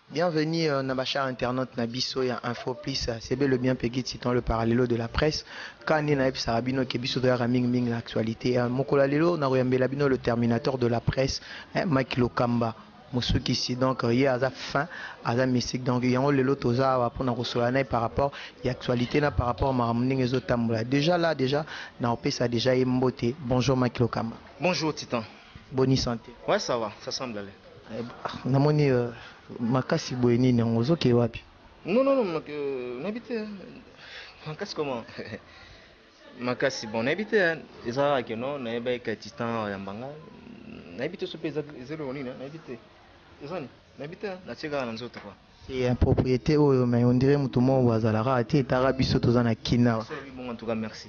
Bienvenue Nabachar internaute Nabiso ya Info Plus, c'est bien le bien pégé citant le parallèle de la presse. Quand on est Sarabino Kebiso de Raming Ming l'actualité, Mokola Lelo Naroyambe Labino le terminateur de la presse, Mike Lokamba. Mosuki si donc il y a sa fin, à la musique donc il y a le toza pour nous recevoir par rapport à l'actualité là par rapport à Maramning et Zotambola. Déjà là déjà na opesa déjà emboté. Bonjour Mike Lokamba. Bonjour Titan. Bonne santé. Ouais ça va, ça semble aller. Namoni makasi boyeni na ozoke wapi? Non, on habitait. Makasi comment? Makasi bon, on habitait. Eza que non, on habitait Titan Yambanga. On habitait ce pays zéro ni, on habitait. Eza ni, on habitait. La tchèga na nzoto quoi. C'est un propriété mais on dirait mutumo wazalara ati etara biso toza na kina. Bon en tout cas merci.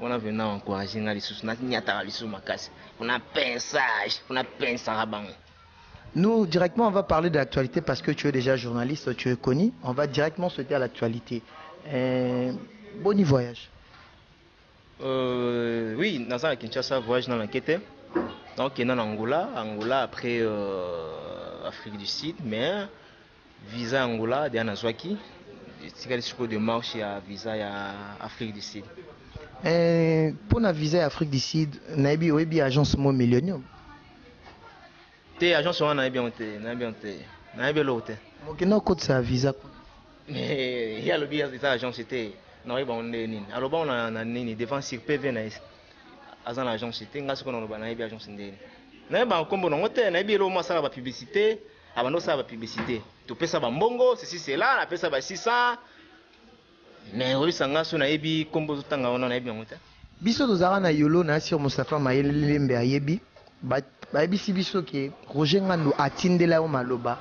On a venu encourager na lisusu na nyata lisusu makasi. On a pensage, on a pensé à bango. Nous, directement, on va parler de l'actualité parce que tu es déjà journaliste, tu es connu. On va directement sauter à l'actualité. Bon voyage. Oui, dans un Kinshasa, voyage dans l'enquête. Donc, il est en Angola après Afrique du Sud, mais visa Angola, il y a un Zwaki. C'est de marche à visa à Afrique du Sud. Pour la visa Afrique du Sud, il y a agence Mo Millennium. T'es agence on a bien l'autre. Mon code sa visa. Mais il y a le billet de cette agence c'était non il bon nini. Alors bon on a nini devant sur PV na azan l'agence c'était ngaso kono ba na bi agence ndeni. Na ba kombo no ngote na bi lo mo sala ba publicité, abano sala ba publicité. To pesa ba mbongo, ceci c'est là, la pesa ba 600. Mais oui sanga so na ebi kombo tanga ona na ebi ngote. Biso tozara na yolo na sur Mustafa Mayelembe ayebi. Ba ebisi biso ke Roger Ngando atindela o maloba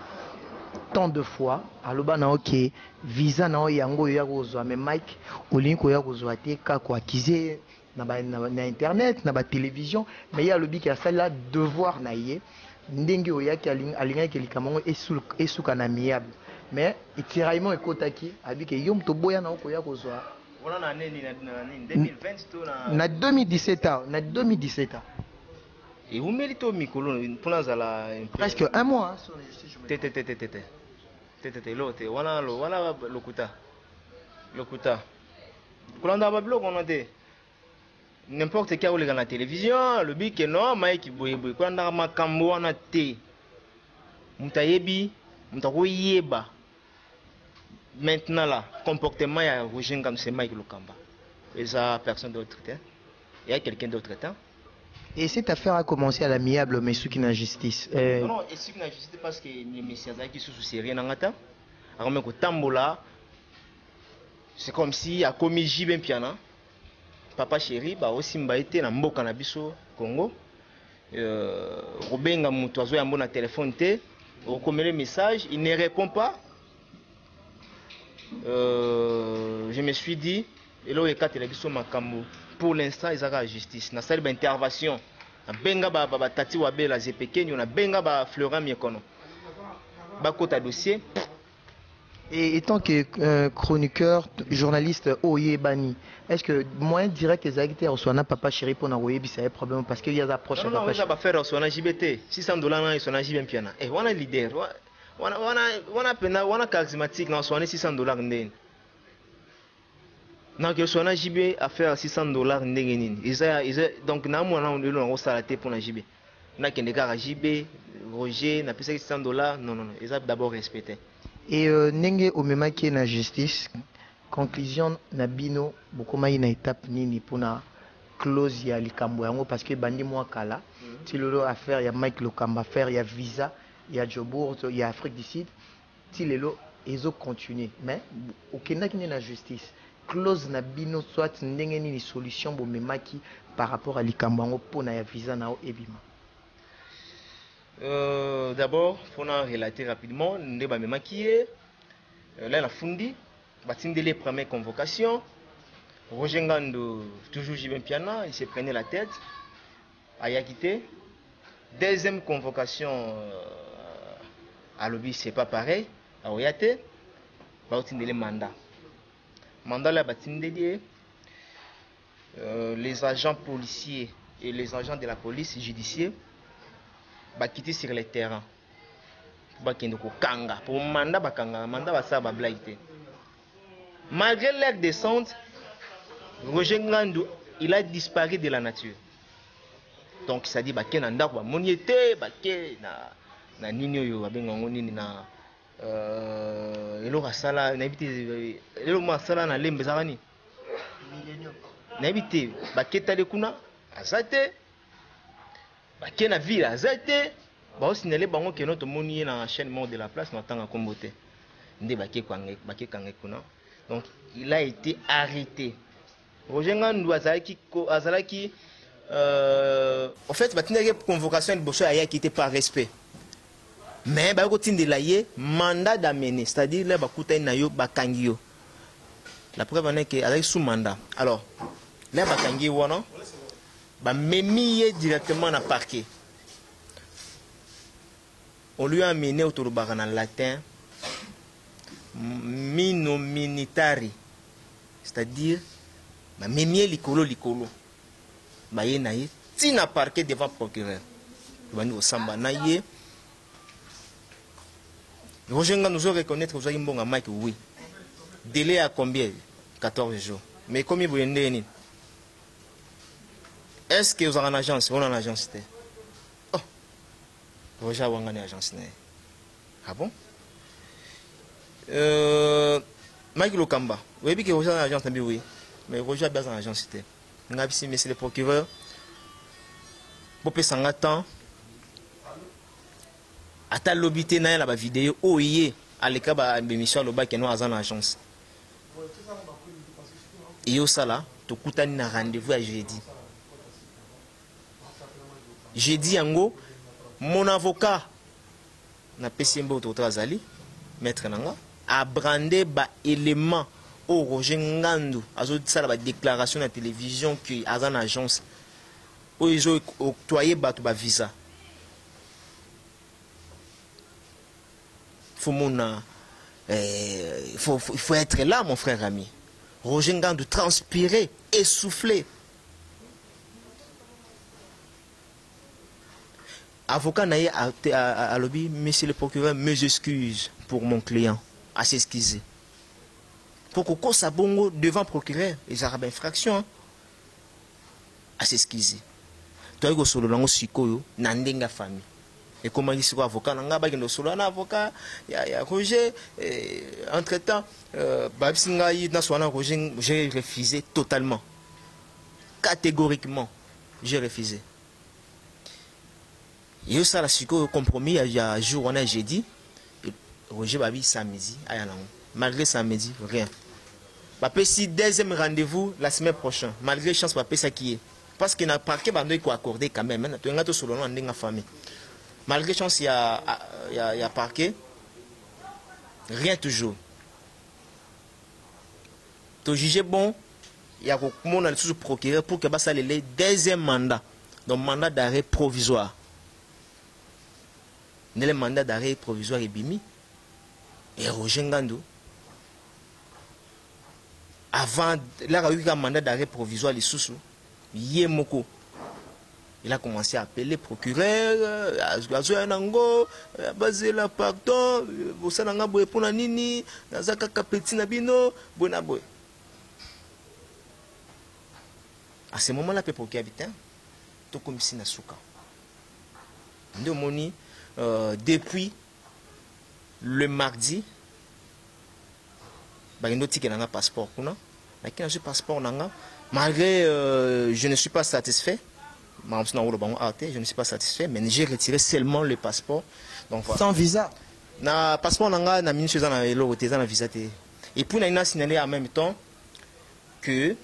tant de fois aloba na ok visa na o yango ya kozwa mais Mike olinko ya kozwa te ka ko akize na internet na ba télévision mais ya lobi ki asala devoir na ye ndenge oya ki alinga ki likamango esuka na miable mais itiraillement ekotaki abi ke yom to boya na ko ya kozwa Voilà na nini na 2020 to na 2017 na 2017 et vous méritez au micro pour nous presque un mois Tete lote wana lokuta kulanda ba blog on a dit n'importe qui a olega na télévision le but que non Mike boye kulanda makambo wana te mutayebi mutakoyeba maintenant là comportement ya Roger comme c'est Mike Lokamba et ça personne d'autre il y a quelqu'un d'autre temps. Et cette affaire a commencé à l'amiable, mais ce qui n'a justice. Non, et ce qui n'a justice parce que les messieurs qui sont sous rien en attend. Alors, que Tambola, c'est comme si à commis Jibin Piana, papa chéri, bah aussi m'a été dans Mboka na biso Congo. Robenga Moutoiso a mon téléphone té, on commet le message, il ne répond pas. Je me suis dit, et là, il y a 4 biso makambo. Pour l'instant, ils ont la justice. Na salle d'intervention. Na benga ba tati wabe la zepekeni, na benga ba Florent Miekono. Ba kota dossier. Et étant que chroniqueur, journaliste Oye Bani, est-ce que moyen direct les acteurs soit na papa chéri pour na Oye bi c'est un problème parce qu'il y a des approches à papa. Non, va faire soit na JBT, $600 na soit na JBM piana. Eh, wana leader, wana charismatique na soit $600 ndeni. Donc, il y a JB à faire $600 donc, na mwana on a salaté pour la JB. Na kendeka JB, Roger, na pesa $600. Non, ils ont d'abord respecté. Et nenge omema qui na justice, conclusion na bino, bokoma na étape nini pour na close ya likambo yango parce que bandi mwa kala, ti lolo affaire ya Mike Lokamba affaire ya visa, ya Jobour, ya Afrique du Sud, ti lelo ezo continuer mais okenda kini na justice. Close na bino soit ndenge nini solution bomemaki par rapport à likambo yango pona ya visa nao ebima. D'abord, il faut relater rapidement. Nous avons là la fundi, les premières convocations. Roger Ngando, toujours Jibin Piana, il s'est prenait la tête. Ayakité. Deuxième convocation à Lobby, c'est pas pareil. À Oyate, les mandats. Mandat là, les agents policiers et les agents de la police judiciaire quitter sur le terrain bakende kokanga pour mandat bakanga mandat basala ba blague te. Malgré leur descente, Roger Ngandou il a disparu de la nature. Donc ça dit baké na ndako ba moniete baké na nini oyo babenga ngonini na eloko asala na ebite eloko asala na lembe zakani na ebite baketale kuna azate baké na ville azate ba osinele bango ke noto moni na chaîne mort de la place na tanga kombote nde baké kangé kuna. Donc il a été arrêté. Roger Ngandou azalaki en fait batinaki convocation de bosso aya qui était par respect. Mais ba ko tindela ye mandat d'amener, c'est-à-dire là bakuta na yo bakangi yo. La preuve est que avec sous mandat. Alors là bakangi wana ba memi directement na parquet. On lui a amené autour du en latin minominitari, c'est-à-dire ba memi likolo ba ye na ye tina parquet devant procureur. Bani au samba na ye. Roger Ngandou nous reconnaître que vous avez un bon Mike, oui. Délai à combien? 14 jours. Mais combien vous avez? Est-ce que vous avez une agence? On a une agence. Oh, Roger a une agence. Ah bon? Mike Lokamba. Vous voyez que Roger a une agence, oui. Mais Roger a besoin d'une agence. Nous avons ici, monsieur le procureur. Pour payer 100 temps. Ata lobité na la vidéo oye aleka ba émission loba ke no azana agence et yo sala to kutani na rendez-vous à jeudi yango mon avocat na pesimbo to trazali maître nanga a brandé ba élément au Roger Ngandou azo sala ba déclaration na télévision que azana agence o izo octroyer ba to ba visa. Il faut être là, mon frère ami. Roger Ngandou transpirer, essouffler. Avocat Naye a lobby, monsieur le procureur, mes excuses pour mon client, à s'excuser. Pour que ça bongo devant le procureur, les arabes infraction, à s'excuser. Toi, tu as solo lango sikoyo, nandenga famille. Et comment dit ce avocat nanga ba kendo solo na avocat ya Roger entre temps babsinga yi na swana Roger j'ai refusé totalement catégoriquement j'ai refusé. Yo ça la siko compromis ya jour on a jeudi Roger babi samedi aya nango malgré samedi rien. Ba si deuxième rendez-vous la semaine prochaine malgré chance ba ça qui est parce qu'il n'a pas que bando ko accorder quand même na to ngato solo na ndenga famille. Malgré chance, il y a parquet, rien toujours. Tu juges bon, il y a un procureur pour que ça le deuxième mandat, donc mandat d'arrêt provisoire. Le mandat d'arrêt provisoire est bimi. Et Roger Ngandou, avant, là, il y a un mandat d'arrêt provisoire, les sous, Yemoko. Il a commencé à appeler le procureur, Azouanango, Bazela pardon, Bosananga Boepona Nini, Nazaka Kapetina Bino, Bonaboy. À ce moment-là, le procureur habitant, tout comme si Nasuka. Depuis le mardi, il y a un passeport. Malgré je ne suis pas satisfait. Je ne suis pas satisfait, mais j'ai retiré seulement le passeport. Donc, voilà. Sans visa? Na passeport nanga na ministre na na visa te. Et puis na signalé en même temps que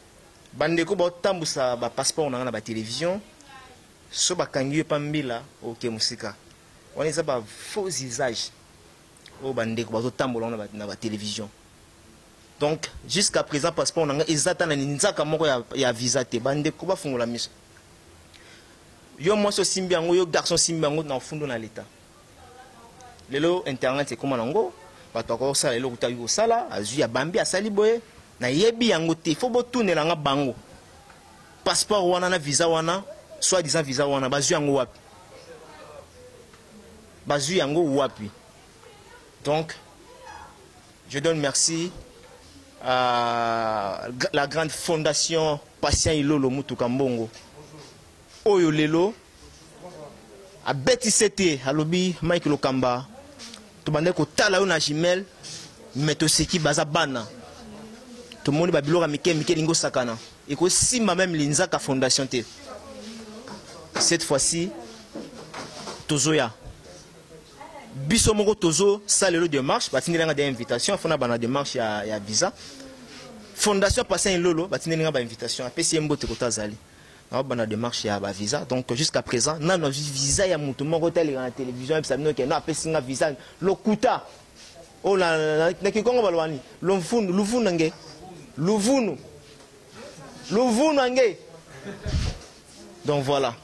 bandeko ba tambusa ba passeport nanga na ba télévision so ba kangi pambila OK musika. On est ba faux usage au bandeko ba tambola na ba télévision. Donc jusqu'à présent passeport nanga ezata na nzaka moko ya visa te bandeko ba fungola miso. Yo moi so simbi yango yo garçon simbi yango na fundo na l'état. Lelo internet c'est comment nango bato ko sala lelo kuta yo sala azu ya bambi asali boye na yebi yango te faut botourner nga bango. Passeport wana na visa wana soit disant visa wana bazu yango wapi. Bazu yango wapi. Donc, je donne merci à la grande fondation Patient Ilolo Mutuka Mbongo. Oyo lelo a beti sete a lobby Mike Lokamba. To bande ko tala yo na Gmail meto seki baza bana. To moni ba bilora mike lingo sakana. Et ko simba même l'inzaka fondation te. Cette fois-ci tozoya. Biso moko tozo salelo démarche batindelinga des invitations fona bana démarche ya visa. Fondation Patient Ilolo batindelinga ba invitation apesi mbote ko tazali. On a démarche à visa. Donc jusqu'à présent, on a un visa, il y a un hôtel dans la télévision, il y a un visa. Le kuta. Oh là, donc voilà.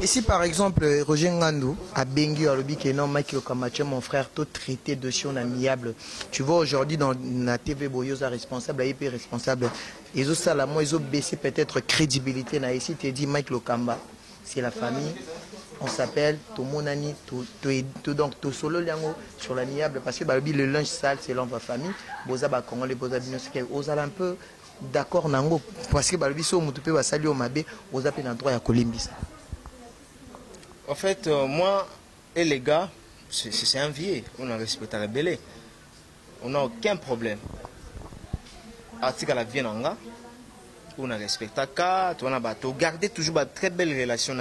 Ici par exemple, Roger Ngandou a Bengu à l'objet que non, Mike Lokamache, mon frère, tout traité de si on amiable. Tu vois aujourd'hui dans la TV Boyosa responsable, IP responsable, ils ont ça là, moi ils ont baissé peut-être crédibilité. Na ici, tu dis Mike Lokamba, c'est la famille. On s'appelle Tomonani, donc tout solo liango sur l'amiable parce que bah, le linge sale c'est l'homme de la famille. Boza ba Congolais, Boza Binoske, Oza un peu d'accord nango parce que bah le biso mutupe ba sali o mabe, Oza pe na droit ya kolimbisa. En fait, moi et les gars, c'est un vieux. On a respecté la rebelle. On n'a aucun problème. Article à la vie, on a respecté la on a gardé toujours une très belle relation.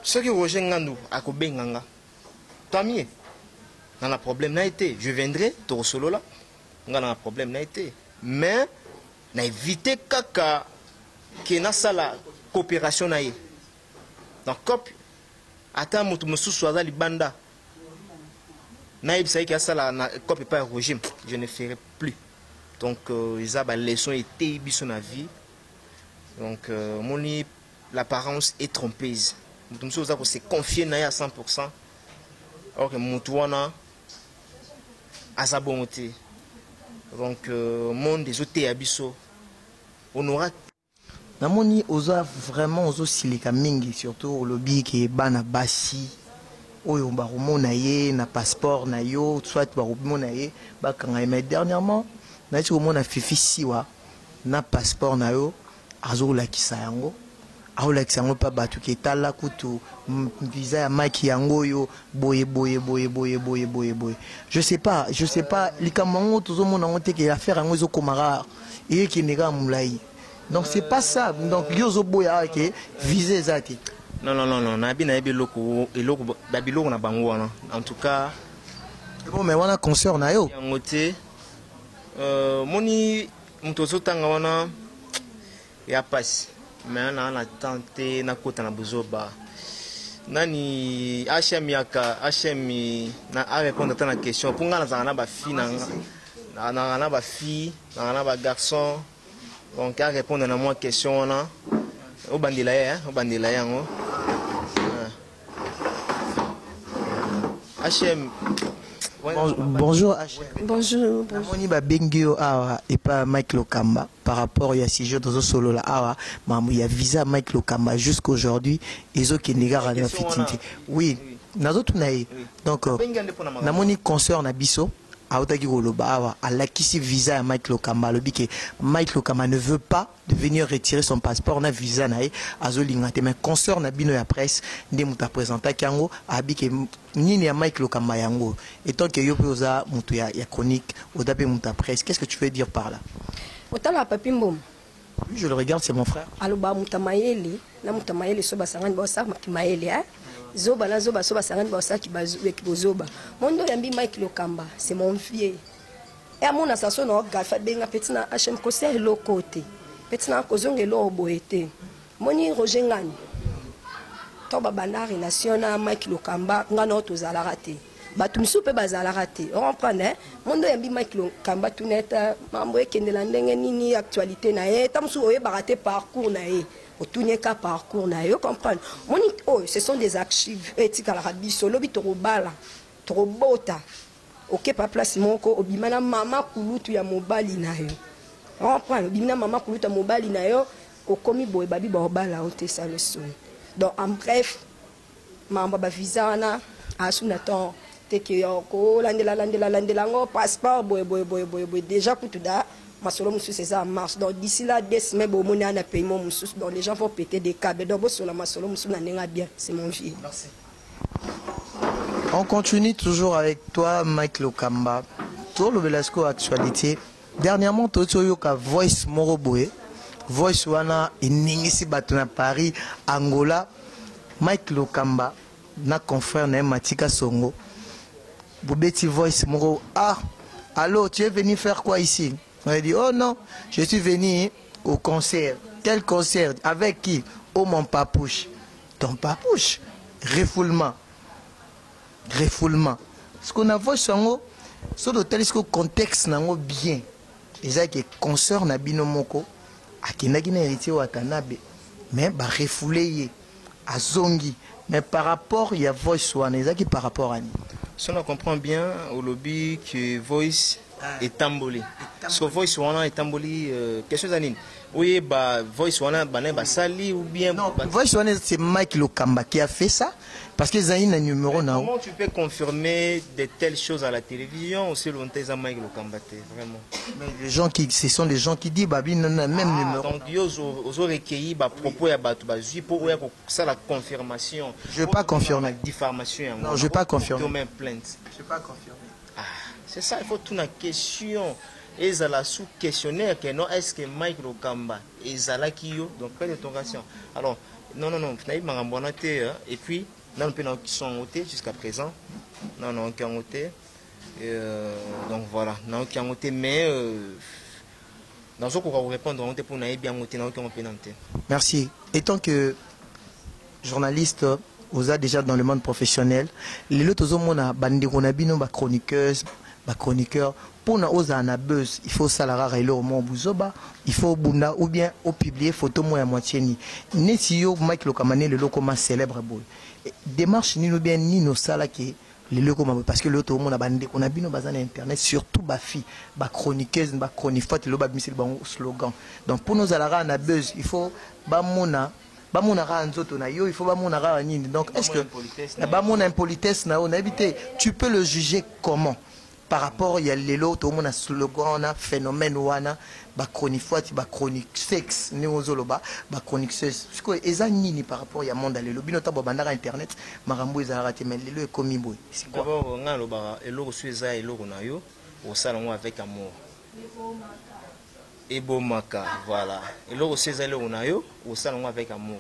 Ce qui Roger Ngandou a coupé Nganga, tant mieux. On a un problème n'a été. Je viendrai, tu solo là. On a un problème n'a été. Mais, on a évité kaka qui n'a pas la coopération n'a été. Donc, cop, attends, je suis sur la banda. Naïb, c'est que ça, la cop n'est pas un régime. Je ne ferai plus. Donc, ils ont une leçon été sur la vie. Donc, l'apparence est trompeuse. Je suis confié à 100%. Alors que Moutouana a sa bonté. Donc, monde des autres abisso. On aura. Namoni oza vraiment ozo silika mingi surtout au lobby qui est bana basi oyo barumona ye na passeport na yo soit barumona ye bakanga mais dernièrement na ti komona fifi siwa na passeport na yo azo la kisango aola kisango pa batu ke tala kutu visa ya maki yango yo boye je sais pas likamango tozo mona ngote ke affaire yango zo komara et qui nega mulai. Donc c'est pas ça. Donc yozo boya ke viser zati. Non. Nabi na biloko eloko babiloko na bango wana. En tout cas, bon mais wana concert na yo. Yangote moni mutozo tanga wana ya passe. Mais na tenter na kota na buzoba. Nani HM yaka HM na a répondre à la question. Pour nga na ba fille na ba fille, na ba garçon. Donc, à répondre à ma question, au bandila, HM. Bonjour HM. Bonjour. Namoni ba bengio awa et pas Mike Lokamba par rapport à si jeu dans solo là awa, il y a visa Mike Lokamba jusqu'aujourd'hui ils ont qui négara na fitinti. Oui, nazo tunaye. Donc namoni concert na biso. Aotaki koloba awa alakisi visa à Mike Lokamba lobi que Mike Lokamba ne veut pas de venir retirer son passeport na visa nae azolingate mais concert na bino ya presse ndé muta présenta kango abi que nini ya Mike Lokamba yango étant que yo poza mutu ya chronique odape muta presse qu'est-ce que tu veux dire par là otala papi mbom oui, je le regarde c'est mon frère aloba muta mayeli na muta mayeli so basangani ba sa mayeli hein zoba na zoba so basangani ba sa ki bozoba mondo yambi Mike Lokamba c'est mon vieux et amona sa so no gafa benga petina HM conseil lo côté petina kozonge lo boete moni Roger Ngani to babana relation na Mike Lokamba ngana tozala raté batu misupe bazala raté on comprend mondo yambi Mike Lokamba tuneta mambo ekendela ndenge nini actualité na ye tamsu oye baraté parcours na ye otunye ka parcours na yo comprendre moni oh ce sont des archives éthiques à la radio solo bitorobala torobota OK pa place moko obimana mama kulutu ya mobali na yo comprendre obimana mama kulutu ya mobali na yo okomi boye babi bobala otesa le son donc en bref mamba ba visa na asuna ton teke ko landela ngo passeport boy déjà kutuda masolo mususu eza en marche. Donc d'ici là 2 semaines bomoni na paiement mususu, donc les gens vont péter des câbles. Donc bosola masolo mususu na nenga bien, c'est mon vie. Merci. On continue toujours avec toi, Mike Lokamba. Tour le Velasco actualité. Dernièrement, tu as eu Voice Moroboe. Voice wana iningisi bato na Paris, Angola. Mike Lokamba, na confrère na Matika Songo. Boubeti Voice Moro. Ah, allô, tu es venu faire quoi ici? On a dit, oh non, je suis venu au concert. Quel concert? Avec qui? Oh mon papouche. Ton papouche? Refoulement. Ce qu'on a vu sur le contexte nango bien. Ils que concert na bino moko akendaki na héritier Watanabe mais ba refoulé à zongi, mais par rapport il y a Voice wana ezaki par rapport à ni. Si on comprend bien au lobby que Voice est tambolé. Parce que Voice wana est tambolé quelque chose à nini. Oui, bah Voice wana ba sali ou bien non, Voice wana c'est Mike Lokamba qui a fait ça. Parce que Zayn a un numéro. Comment tu peux confirmer de telles choses à la télévision aussi longtemps que Mike Lokamba vraiment? Mais les gens qui, ce sont les gens qui disent babi non même numéro. Donc ils ont recueilli bah propos ya batu ba pour ça la confirmation. Je vais pas confirmer. Diffamation. Non, je vais pas confirmer. Même plainte. Je vais pas confirmer. Ah, c'est ça, il faut tout une question. Et ça la sous questionnaire que non est-ce que Mike Lokamba et Zala Kiyo donc pas d'interrogation. Alors non, et puis non, qui sont ôtés jusqu'à présent. Non, qui ont ôté. Donc voilà, non, qui ont ôté, mais dans ce qu'on va vous répondre, on pour bien ôté, non, qui ont pénalité. Merci. Étant que journaliste, vous êtes déjà dans le monde professionnel, les autres hommes ont bandé qu'on a bino ba chroniqueuse, ba chroniqueur. Pour na oza na buzz, il faut ça la rare et le moment buzoba, il faut bunda ou bien au publier photo moi à moitié ni. Ne si yo Mike Lokamane le locoma célèbre boy. Démarche ni nous bien ni nos sala qui les locaux parce que l'autre monde a bandé qu'on a bino bazan internet surtout ba fille ba chroniqueuse ba chronifote le ba misil ba slogan. Donc pour nos alara na buzz, il faut ba mona ra nzoto na yo, il faut ba mona ra nini. Donc est-ce que ba mona impolitesse na on a évité, tu peux le juger comment? Par rapport il y a les lots on a slogan on a phénomène wana ba chronifote ba chronique sexe ni ozoloba ba chronique sexe parce que eza nini par rapport il y a monde le bino tabo bandara internet marambo eza raté mais le komi boy c'est quoi d'abord nga loba eloko sueza eloko na yo au salon avec amour et bomaka voilà eloko sueza eloko na yo au salon avec amour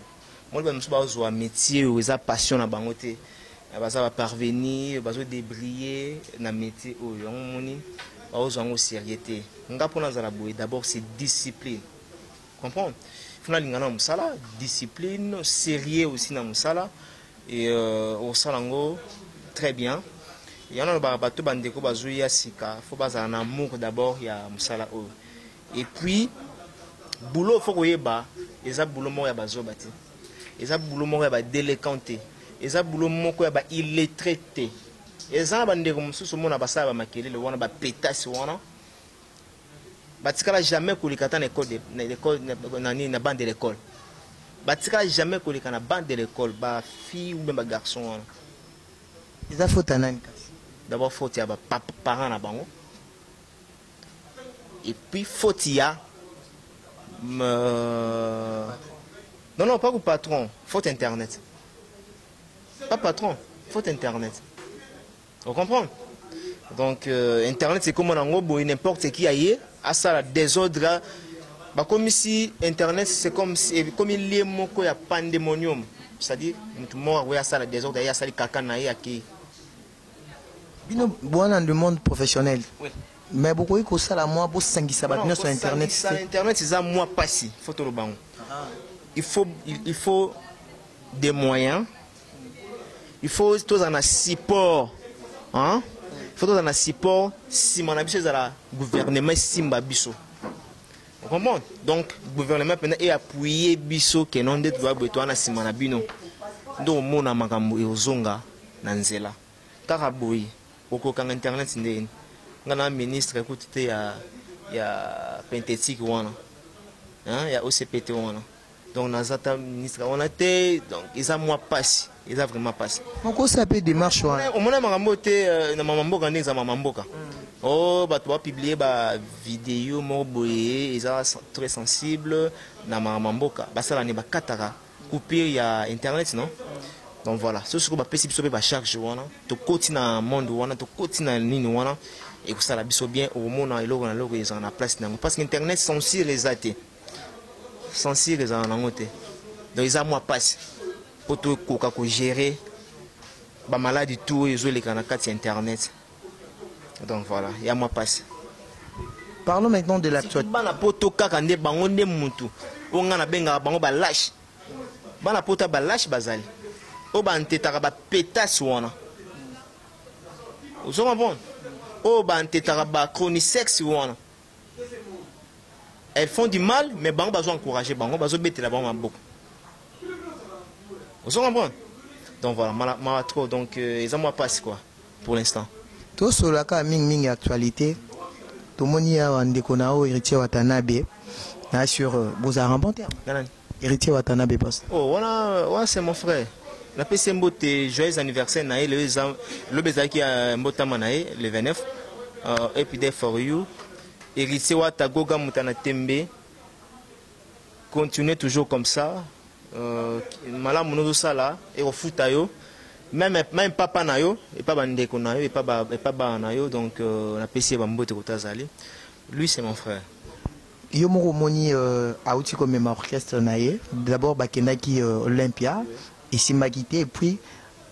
moi ba msuba ozwa métier ou eza passion na bango te ça va parvenir, ça va débriller dans le métier où on a sérieuxité. D'abord, c'est discipline. Comprends? Il faut que discipline, sérieux aussi dans le sala. Et au salango, très bien. Il y a un bateau bandeko bazoya sika. Il faut pas un amour d'abord, il y a musala. Et puis, boulot, il faut que il y a boulot mort ya bazobati. Il y a boulot mort ya délécanté. Eza boulot moko ya ba illettré. Eza ba ndeko mususu mona basala ba makelele wana ba pétasse wana. Batikala jamais kolikata na école na bande de l'école. Batikala jamais kolika na bande de l'école ba fille ou bien ba garçon wana. Eza faute nani kasi? D'abord faute ya ba parents na bango. Et puis faute ya non pas au patron, faute internet. Pas patron, faute internet. Vous comprenez? Donc internet c'est comme on n'importe qui aille à ça la désordre. Bah comme si internet c'est comme il est moko ya pandémonium, c'est-à-dire tout mort ouais à ça la désordre ya ça les caca na ya qui. Bino bon dans le monde professionnel. Oui. Mais beaucoup que ça la moi pour sangisa batino sur internet. Sur internet c'est ça moi passé, photo le banc. Il faut des moyens. Il faut tous en support, hein? Il faut tous en support si mon habitude est à la gouvernement simba biso. Vous comprenez? Donc le gouvernement peut appuyer biso que non de doit beto na simana bino. Donc mon amakambo e ozonga na nzela. Kaka boyi okokanga internet ndeni. Ngana ministre écoute ya pentétique wana. Hein? Ya OCPT wana. donc nazata ministre on a été donc ils ont moi passé ils ont vraiment passé pourquoi ça peut démarche au moment makambo te na mamamboka ndenge za mamamboka oh bato ba publier ba vidéo mo boye ils sont très sensibles na mamamboka basala ne ba katara couper ya internet non donc voilà ce que ba pesi biso ba charge wana to koti na monde wana to koti na nini wana et que ça la biso bien au monde et logo na logo ils ont na place nango parce que internet censure les athées censure les en angote donc ils ont moi passe pour tout koka ko gérer ba maladie tout ils ont les canaux internet donc voilà il y a moi passe. Parlons maintenant de l'actualité. Bana poto kaka nde bango nde mutu onga na benga bango ba lâche bana poto ba lâche bazali o ba ntetaka ba pétasse wana ozoma bon o ba ntetaka ba chronisex wana elles font du mal mais bango bazo encourager bango bazo betela bango maboko ozoma bon donc voilà mala trop donc ils ont moi passe quoi pour l'instant tout cela ka ming actualité tomoni ya ndeko nao héritier Watanabe na sur vous a remporté héritier Watanabe poste oh voilà c'est mon frère la PC mbote joyeux anniversaire na le bezaki ya mbotama na le 29 happy day for you héritier Watagoga mutana tembe continuez toujours comme ça malamu nozo sala et au futayo même papa na yo et pas bandeko na yo et pas ba na yo donc la PC ba mbote kotazali lui c'est mon frère yo moko moni auti comme ma orchestre naie d'abord bakendaki Olympia et simakité et puis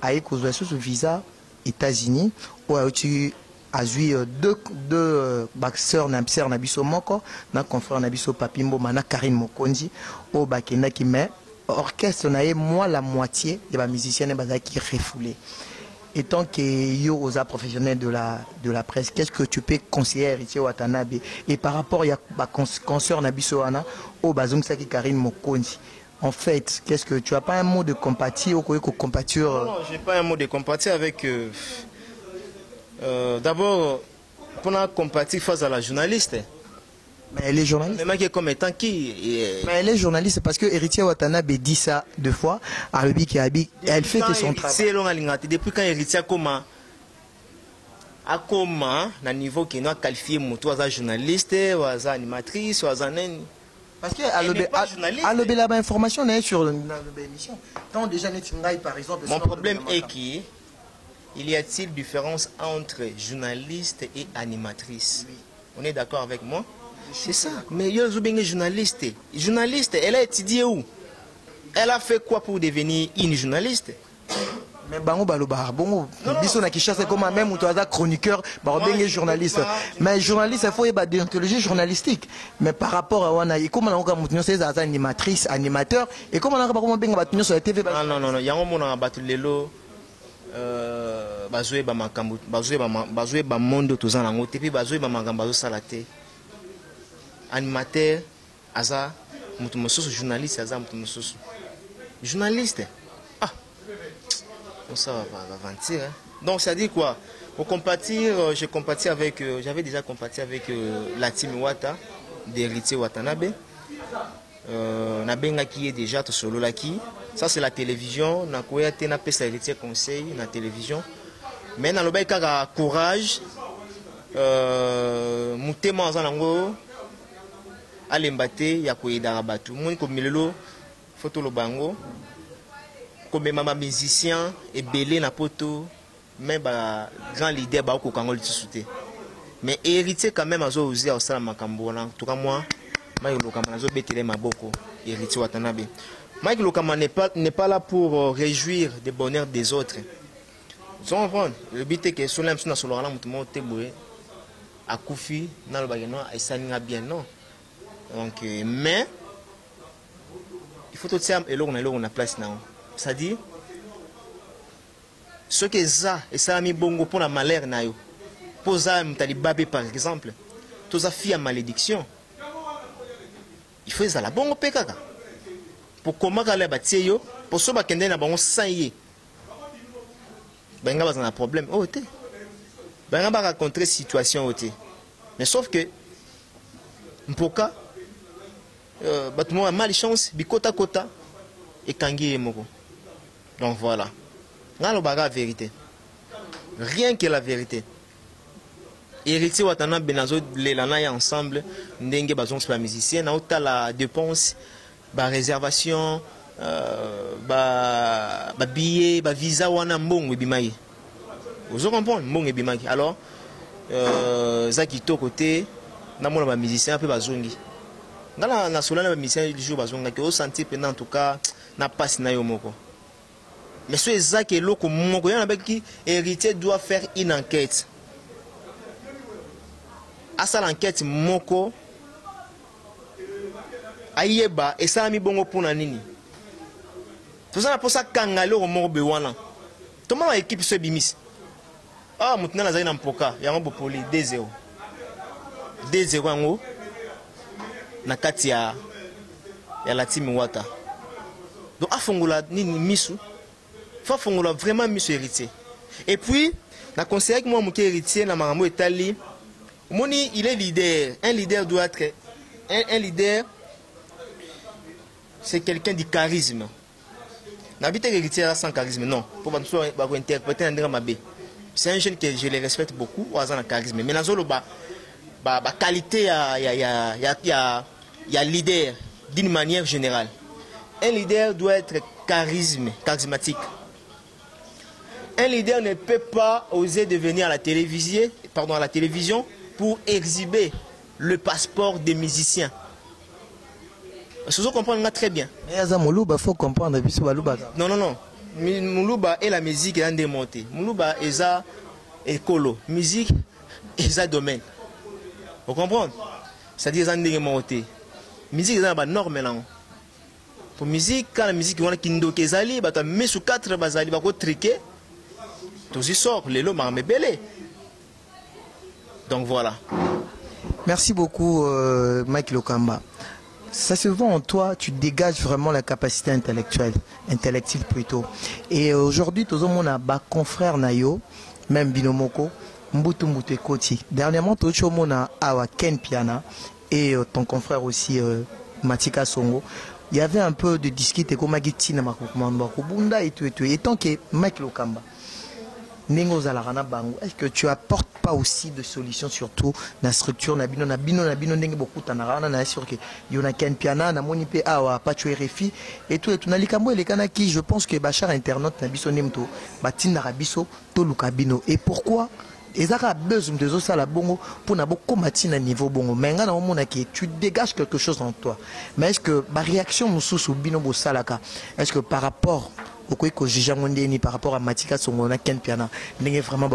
aye kozwa sous visa États-Unis ou auti azui deux baxeurs na pseur na biso moko na confrère na biso Papimbo mana Karine Mokonzi o bakendaki mais orchestre naie moi la moitié de ma musicienne bazaki refoulé. Étant que yo osa professionnel de la presse, qu'est-ce que tu peux conseiller héritier Watanabe et par rapport à ma concert Nabiso Ana au Bazum Saki Karine Mokonzi. En fait, qu'est-ce que tu as pas un mot de compatir ou compatir? Non, j'ai pas un mot de compatir avec d'abord pour compatir face à la journaliste. Mais elle est journaliste. Mais comme étant qui mais elle est journaliste parce que héritier Watanabe dit ça deux fois à Rubi qui habite elle fait que son travail. C'est long à l'ingati depuis quand héritier comment à comment na niveau qui n'a qualifié moto à journaliste ou à animatrice ou à nani parce que à l'obé là-bas information est sur l'émission. Tant déjà n'est par exemple. Mon problème est qu'il y a-t-il différence entre journaliste et animatrice? Oui. On est d'accord avec moi? C'est ça. Mais yo zubenge journaliste. Journaliste, elle a étudié où? Elle a fait quoi pour devenir une journaliste? Mais bango baloba bongo biso na Kinshasa comme même ou toi chroniqueur bengé journaliste. Mais journaliste il faut y déontologie journalistique. Mais par rapport à wana comment on ka mutunyo c'est animatrice, animateur et comment on ka comment benga batunyo sur la TV. Non, yango mona batu lelo bazoué ba makambo bazoué ba monde tozana ngo te puis bazoué ba makambo bazo salate. Animateur, aza, journaliste, aza, journaliste. Ah, ça va mentir. Hein? Donc, ça dit quoi? Pour compatir, j'ai compati avec, j'avais déjà compati avec la team Wata, d'héritier Watanabe. Nabenga qui est déjà tout solo là qui. Ça, c'est la télévision. Na koya te na pesa héritier conseil na télévision. Mais na loba kaka courage. Mutema azanango. Alembate ya koyeda rabatu moni ko milelo photo lo bango comme mama musicien et belé na poto même ba grand leader ba ko kangol tsuté mais héritier quand même azo osé au sala makambo na en tout cas moi mai lokama nazo betele maboko héritier Watanabe mai lokama n'est pas là pour réjouir des bonheurs des autres vous comprenez le but est que solam na solo la mutu mo teboé akufi na lo bageno aisaninga bien non. Donc, mais il faut tout ça et là on a place là. C'est-à-dire ce que ça et ça a mis bongo pour la malheur na yo. Pour ça m'talibabé par exemple, tout ça fille à malédiction. Il faut ça la bongo pekaka. Pour comment aller bâtir yo, pour ça ba kende na bango saillé. Benga ba un problème oh té. Benga ba rencontrer situation oh té. Mais sauf que mpoka bato moko ya malchance bikota kota ekangi ye moko. Donc voilà, nga lobaka la vérité, rien que la vérité. Héritier watana benazo lelana ya ensemble ndenge bazon pa musicien na ota la dépense ba réservation ba billet ba visa wana mbongo bimayi. Vous comprenez mbongo bimaki. Alors za kitoko te na mona ba musicien pe bazongi. Ngala na solana ba musicien du jour bazonga ke o sentir pendant en tout cas na passe na yo moko. Mais ce ça que loko moko yana beki héritier doit faire une enquête. À ça l'enquête moko ayeba et ça mi bongo pona nini. Tout ça pour ça kangalo moko be wana. To ma équipe se bimis. Ah mutuna na zaina mpoka yango bopoli 2-0. 2-0 yango na kati ya la team wata. Donc afongola nini misu. Faut fongola vraiment misu héritier. Et puis na conseiller que moi mon héritier na marambo etali. Moni, il est leader. Un leader doit être... Un leader, c'est quelqu'un du charisme. N'habite héritier sans charisme, non. Pour interpréter un drame. C'est un jeune que je le respecte beaucoup, au hasard charisme. Mais dans la qualité, il y a leader d'une manière générale. Un leader doit être charismatique. Un leader ne peut pas oser devenir à la télévision, pour exhiber le passeport des musiciens. Vous comprenez très bien. Mais il faut comprendre. Non, non, non. Moulouba et la musique est démontée. Moulouba est ça écolo. Musique est ça domaine. Vous comprenez? C'est-à-dire que c'est démonté. Musique est ça norme maintenant. Pour musique, quand la musique est kindo kezali, bah mis sous 4 bazali, bah quoi triquer. Tout y sort, les lots m'ont belé. Donc voilà. Merci beaucoup Mike Lokamba. Ça se voit en toi, tu dégages vraiment la capacité intellective plutôt. Et aujourd'hui, tout le monde a bas confrère Nayo, même Binomoko, Mbutu Mbute Koti. Dernièrement, tout le monde a Awa Ken Piana et ton confrère aussi Matika Songo. Il y avait un peu de disquite et comme Magitina Makokumamba, Kubunda et tout. Et tant que Mike Lokamba. Est-ce que tu apportes pas aussi de solutions surtout dans la structure nabino beaucoup tanarana na sûr que yona ken piana na moni pe awa pas tu RFI et tout na likambo les kanaki je pense que bachar internet na biso nemto batina rabiso to lukabino et pourquoi ezaka besoin de ça la bongo pour na beaucoup matina niveau bongo menga na mona que tu dégages quelque chose en toi mais est-ce que ma réaction mususu bino bo salaka est-ce que par rapport par rapport à Matika Songona Ken Piana n'est vraiment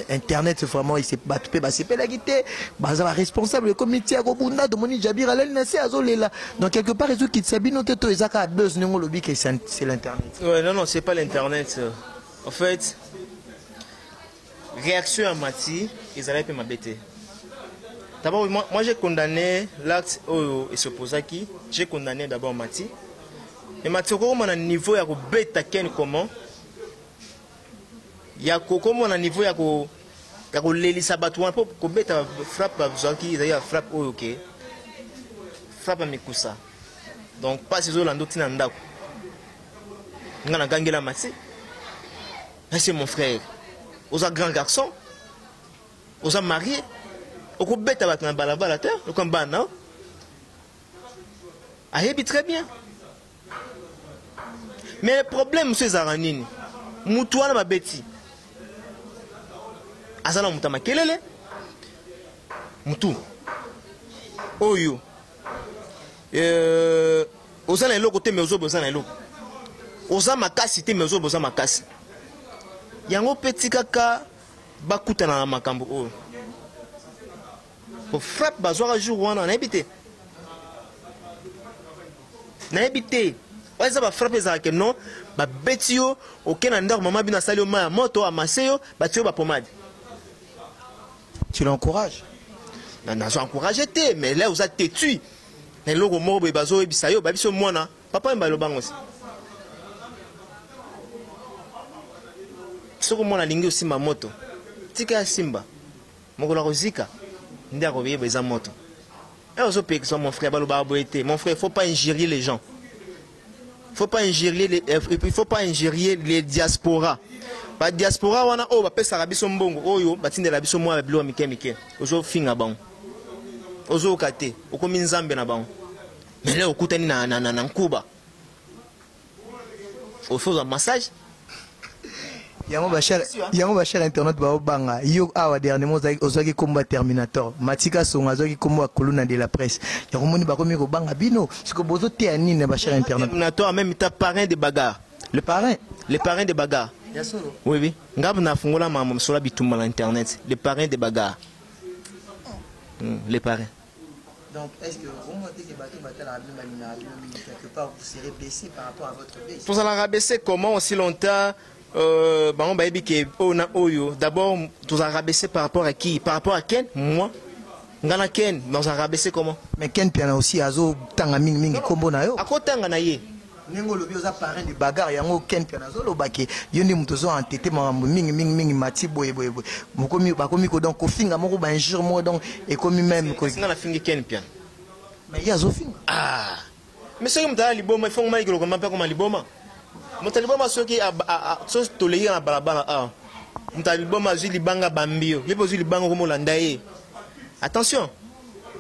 internet vraiment il s'est battu la guitare bah responsable le comité à Gobunda de Moni Jabir Alel Nassé Azolela donc quelque part ils qui sabino teto ezaka buzz nengo lobby que c'est l'internet. Ouais non c'est pas l'internet en fait réaction à Mati ils allaient pas m'embêter. D'abord moi j'ai condamné l'acte et s'opposaki j'ai condamné d'abord Mati. Et maintenant, on a un niveau à bêta ken comment? Il y a comment on a un niveau à l'élise abattoir pour bêta frappe à Zaki, il y a frappe ok. Frappe à Mikusa. Donc pas ces Hollandais qui n'ont pas. On a gagné la masse. C'est mon frère. Aux grands garçons, aux mariés, au bêta à la balabala terre, le combat non. Ah, il très bien. Mais le problème, c'est Zaranini. Moutouana ma bêtise. Azana Moutama Kelele. Moutou. Oyo. Ozana elo côté, mais ozo ozana elo. Oza makasi te, mais ozo oza makasi. Yango petit kaka, bakuta na makambo. Oh. Pour frappe, bazoa jour wana, na habité. Na habité. Ça va frapper ça que non ba betio aucun andar maman bina sali au ma moto amasseo ba tio ba pomade. Tu l'encourages? Non j'encourage té mais là vous êtes têtu. Les logo mo be bazo e bisayo ba biso mwana papa mba lo bango aussi. Soko mwana lingi aussi ma moto. Tika simba. Moko la rozika. Ndia ko be za moto. Mon frère, mon frère, il ne faut pas ingérer les gens. Il ne faut pas ingérer les diasporas. La diaspora, on a Arabi Sombongo, Oyo, Batine la Biso, moi, Bilo, Mike, Ozo Finga Bang, Ozo Kate, Oko Minzambe na Bang. Mais là, au Koutani na Kuba. Il faut un massage. Yango bachar internet ba obanga yo awa dernièrement ozaki komba Terminator Matika Songa ozaki komba colonne de la presse yango moni ba komi ko banga bino siko bozo te ani na bachar internet Terminator même ta parrain de bagarre le parrain de bagarre oui oui ngab na fungola mama msola bitumba na internet le parrain de bagarre le parrain. Donc est-ce que vous montez que bateau batal a quelque part vous serez blessé par rapport à votre baisse pour ça la rabaisser comment aussi longtemps d'abord, tu as rabaissé par rapport à qui? Par rapport à Ken? Moi? Ngana Ken, mais on a rabaissé comment? Mais Ken Piana aussi, Azo Tanga Ming Kombo na yo. À quoi Tanga na ye? Nengo lobi oza parrain de bagarre yango Ken Piana zo lobaki. Yondi mutozo entêté ming mati boye. Mukomi bakomi ko donc kofinga moko ba injure mo donc et komi même ko. Singa na fingi Ken Piana. Mais ya zo finga. Ah. Mais c'est comme ça liboma, il faut mal que le comment pas comme liboma. Montaliboma soki so tolei na balabala a Montaliboma zui libanga bambio yepo zui libanga ko molanda ye attention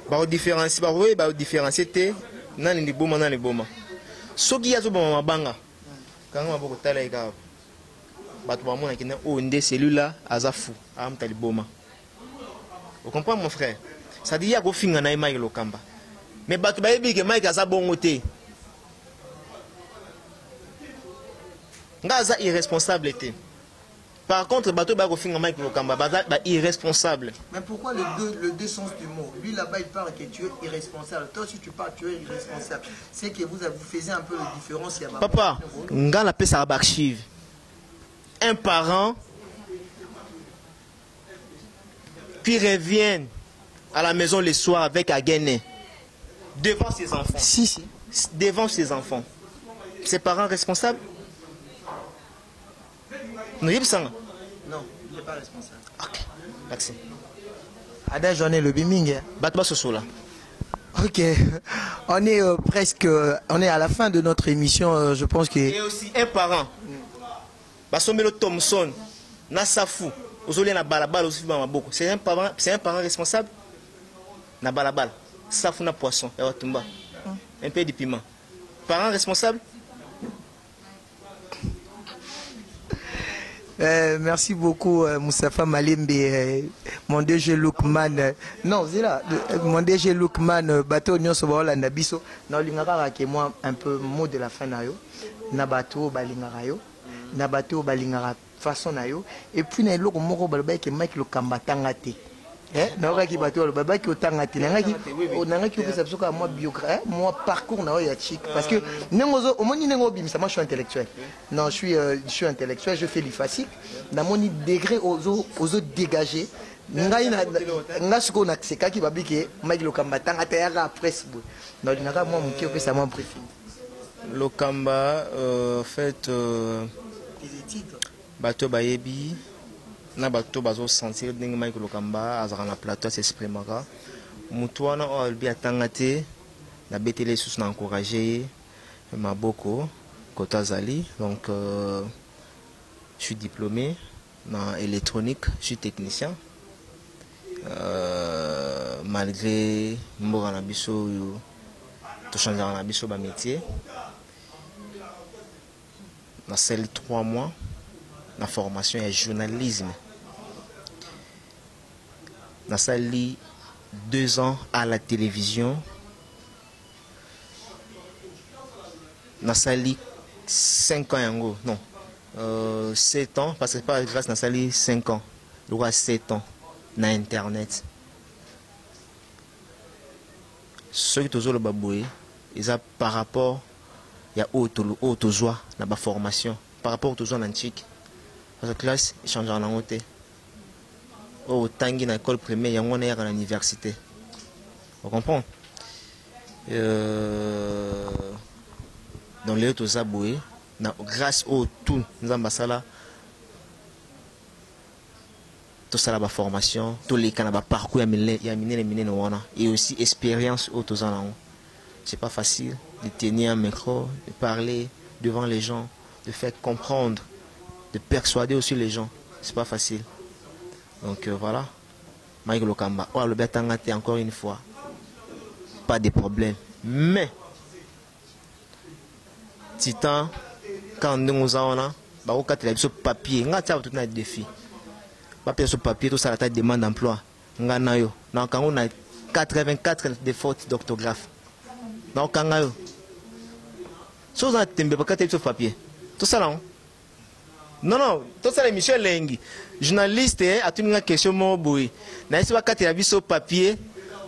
ba différencier te na liboma soki yazo ba mabanga kanga maboko tala eka bato ba mona kina o nde celui-là azafu a Montaliboma. Vous comprenez mon frère? Ça dit ya go finga na Mike Lokamba mais bato ba yebi ke Mike aza bongo te. Ngaza irresponsable. Par contre, bateau ba kofinga Mike Lokamba, baza irresponsable. Mais pourquoi le deux sens du mot? Lui là-bas il parle que tu es irresponsable. Toi si tu parles tu es irresponsable. C'est que vous faisiez un peu la différence. Papa, nga la paix ça archive. Un parent puis revient à la maison le soir avec Agene devant ses enfants. Si. Devant ses enfants. Ses parents responsables? Non, il n'est pas responsable. Ok, merci. Ada journée le biming. Batba Sosola. Ok, on est presque, on est à la fin de notre émission. Je pense que. Et aussi un parent. Basomelo Thompson, Nassafou, Ozolé na balabal aussi Bamaboko. C'est un parent responsable. Na balabal, Safou na poisson, un peu de piment. Parent responsable. Merci beaucoup Moustapha Malembe, mon DG Lookman. Non, c'est là, mon DG Lookman, bateau Nyon Sobaola Nabiso. Non, l'ingara qui moi un peu mot de la fin nayo. Na bateau balingara yo, na bateau balingara façon nayo. Et puis na loko moko balba qui Mike Lokamba tangate. Na qui bateau le baba qui otangate. Na qui ça soka moi biographie, moi parcours na ya chic parce que nengozo au moni nengo bim ça moi je suis intellectuel. Non, je suis intellectuel, je fais l'IFASIC. Dans mon degré aux dégagé. Ngai na siko na seka ki babike Mike Lokamba tangate ya presse. Non, il n'a moi mon qui ça moi préféré. Lokamba fait bateau bayebi na bateau bazo sentir ndenge Mike Lokamba azara na plateau s'exprimera mutuana o albi atangate na betele sous na encourager maboko kotazali donc je suis diplômé en électronique, je suis technicien malgré mboka na biso to changer na biso ba métier na celle 3 mois la formation est journalisme. Dans ça, 2 ans à la télévision. Dans ça, 5 ans. Non, 7 ans, parce que c'est pas grâce à ça, 5 ans. Le roi 7 ans dans Internet. Ceux qui ont le baboué, ils ont par rapport, il y a autre joie dans la formation. Par rapport aux zones antiques. Parce que classe, ils changent en langue. Au tangi dans l'école primaire, il y a un à l'université. Vous comprenez? Dans les autres aboués, grâce au tout, nous avons tout ça la formation, tous les canaux parcours et aussi expérience autour c'est pas facile de tenir un micro, de parler devant les gens, de faire comprendre, de persuader aussi les gens, c'est pas facile. Donc voilà, Mike Lokamba, encore une fois, pas de problème, mais Titan, quand nous avons papier, on a tout un défi. Papier sur papier, tout ça, la taille demande d'emploi. On a 84 de fautes d'orthographe. Donc, on a si vous avez sur papier, tout ça là. Non, tout ça, l'émission Lengi. Journaliste, a une question, mon boy. N'a pas sur papier,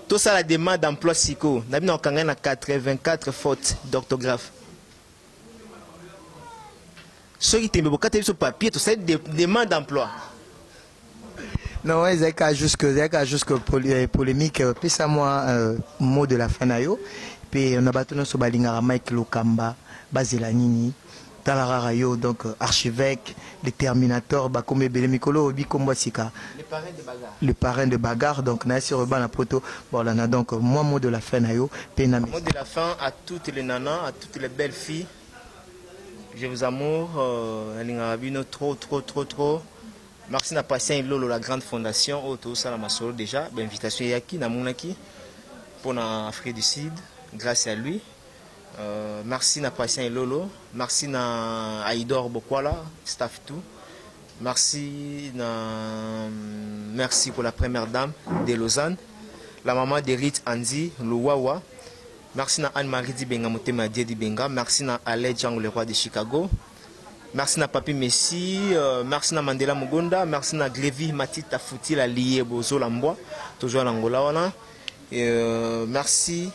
tout ça, la demande d'emploi psycho. On a 84 fautes d'orthographe. Ceux qui t'aiment sur papier, tout ça, demande d'emploi. Non, c'est juste polémique. Puis ça, moi, mot de la fin. Puis on a battu sur Balingara Mike Lokamba, Bazelanini, Talararayo, donc archevêque, le Terminator, Bakome Belemikolo, Bikombosika. Le parrain de bagarre. Donc, Nassi Reban la poto. Voilà, donc, moi, mot de la fin. Mot de la fin à toutes les nanas, à toutes les belles filles. Je vous amour, trop. Merci na patient Lolo la grande fondation autour ça la masolo déjà invitation yaki na monaki pour na Afrique du Sud grâce à lui. Merci na patient Lolo, merci na Aïdor Bokwala staff tout. Merci pour la première dame de Lausanne, la maman de Rit Andy Louawa. Merci na Anne-Marie Dibenga Motema Dibenga, merci na Ale Django le roi de Chicago. Merci na Papi Messi, merci na Mandela Mugonda, merci na Glevi Matita Fouti la lié Bozo Lamboa, toujours à l'Angola voilà. Merci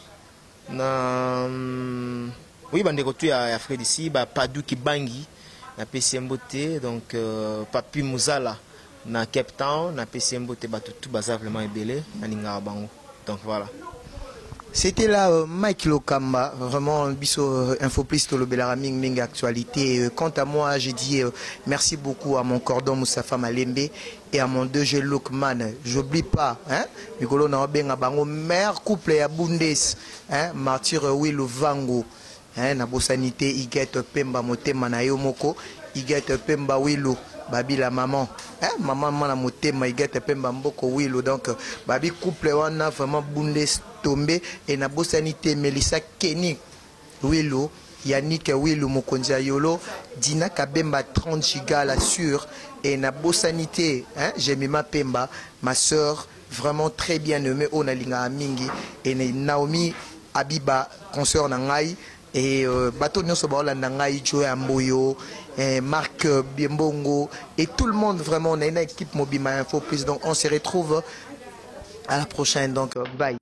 na oui bandeko tu à Afrique d'ici, ba Padou Kibangi na PCMBT donc Papi Muzala na Cape Town na PCMBT ba tout bazar vraiment ébélé na Linga Bango. Donc voilà. C'était là Mike Lokamba, vraiment biso info plus to le Belaraming Ming actualité. Quant à moi, j'ai dit merci beaucoup à mon cordon Moussafa Malembe et à mon 2G Lookman. J'oublie pas, hein, Mikolo na benga bango mère couple ya Bundes, hein, martyr Willu Vango, hein, na bosanité Iget Pemba motema na yo moko, Iget Pemba Willu. Babi la maman, hein? Maman mana motema igete pemba mboko wilo donc babi couple wana vraiment Bundes tombé et na bosanité Melissa Kenny wilo Yannick wilo mokonza yolo Dina Kabemba 30 giga la sur et na bosanité hein Jemima Pemba ma soeur vraiment très bien nommée Onalinga mingi et Naomi Abiba consoeur na ngai et bateau nyonso baolanda ngai Joe Amboyo Marc Biembongo et tout le monde vraiment on a une équipe Mobima Info Plus donc on se retrouve à la prochaine donc bye.